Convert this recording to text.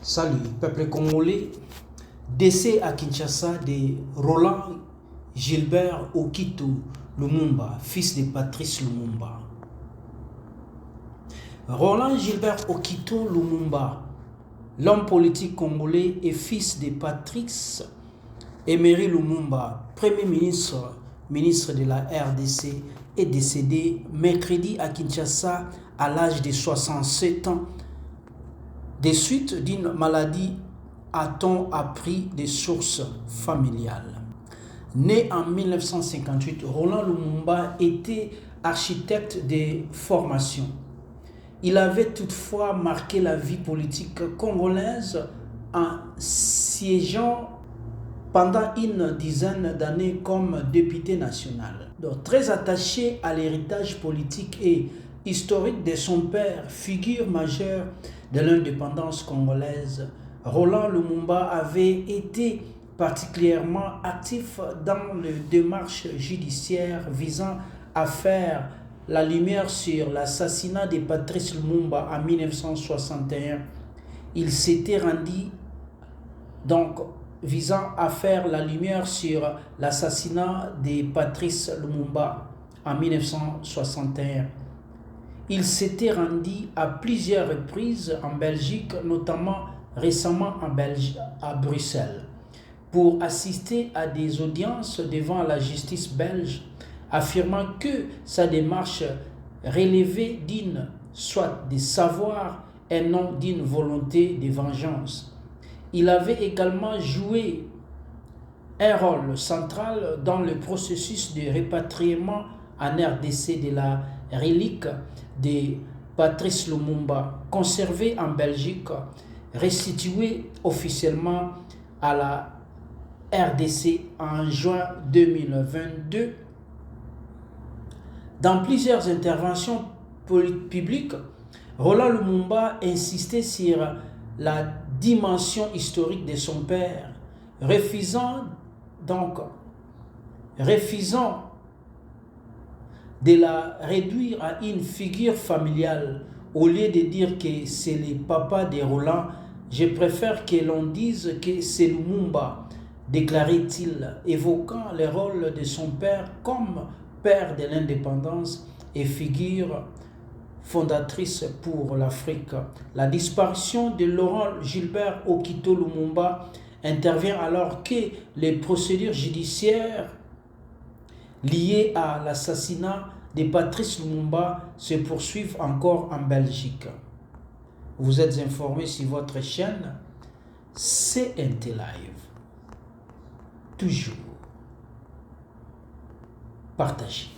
Salut, peuple congolais. Décès à Kinshasa de Roland Gilbert Okito Lumumba, fils de Patrice Lumumba. Roland Gilbert Okito Lumumba, l'homme politique congolais et fils de Patrice Emery Lumumba, premier ministre de la RDC, est décédé mercredi à Kinshasa à l'âge de 67 ans des suites d'une maladie, a-t-on appris des sources familiales. Né en 1958, Roland Lumumba était architecte de formation. Il avait toutefois marqué la vie politique congolaise en siégeant pendant une dizaine d'années comme député national. Donc, très attaché à l'héritage politique et historique de son père, figure majeure de l'indépendance congolaise, Roland Lumumba avait été particulièrement actif dans les démarches judiciaires visant à faire la lumière sur l'assassinat de Patrice Lumumba en 1961. Il s'était rendu visant à faire la lumière sur l'assassinat de Patrice Lumumba en 1961. Il s'était rendu à plusieurs reprises en Belgique, notamment récemment à Bruxelles, pour assister à des audiences devant la justice belge, affirmant que sa démarche relevait d'une soit de savoir et non d'une volonté de vengeance. Il avait également joué un rôle central dans le processus de répatriement en RDC de la relique de Patrice Lumumba, conservée en Belgique, restituée officiellement à la RDC en juin 2022. Dans plusieurs interventions publiques, Roland Lumumba insistait sur la dimension historique de son père, refusant de la réduire à une figure familiale. Au lieu de dire que c'est le papa de Roland, je préfère que l'on dise que c'est Lumumba, déclarait-il, évoquant le rôle de son père comme père de l'indépendance et figure fondatrice pour l'Afrique. La disparition de Laurent Gilbert Okito Lumumba intervient alors que les procédures judiciaires liées à l'assassinat de Patrice Lumumba se poursuivent encore en Belgique. Vous êtes informés sur votre chaîne CNT Live. Toujours partagez.